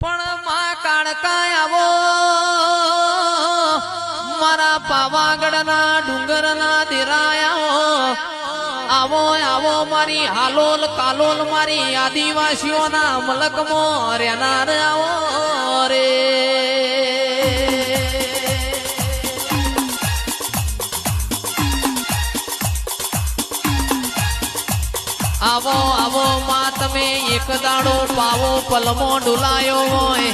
પણ માં કાળકા આવો મારા પાવાગઢના ડુંગરના દેરાયા આવો આવો મારી હાલોલ કાલોલ મારી આદિવાસીઓના મલકમાં રહેનાર આવો રે આવો આવો માં તમે એક દાડો પાવો પલમો ડુલાયો હોય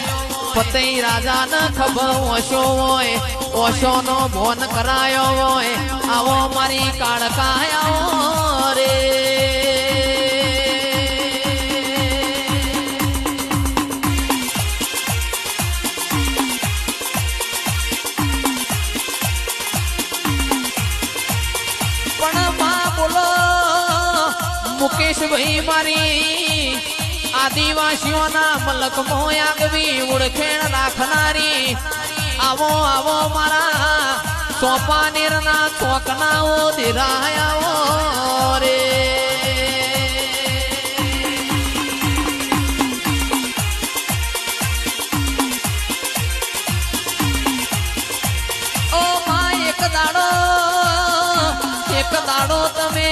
ફતેહ રાજા ન ખબર ઓશો હોય ઓશો નો ભોન કરાયો હોય આવો મારી કાળકા આવો રે પણ માં બોલો મુકેશભાઈ મારી આદિવાસીઓના મલક મોયાગવી ઓળખેણ રાખનારી આવો આવો મારા સોપાનેરના ચોકનાઓ દેરાયાઓ રે ઓ માં એક દાડો તમે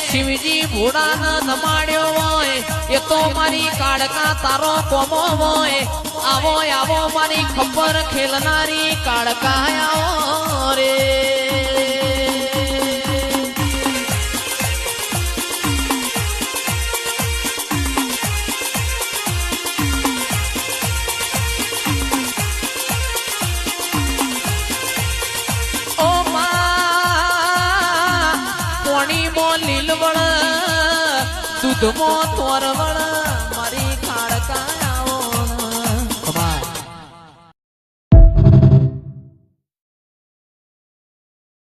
શિવજી ભોળાના નમાડ્યો હોય એ તો મારી કાળકા તારો કોમો હોય આવો આવો મારી ખબર ખેલનારી કાળકા આવો રે ઓ માં કોણી મો લીલવળ દૂધમો તોરવળ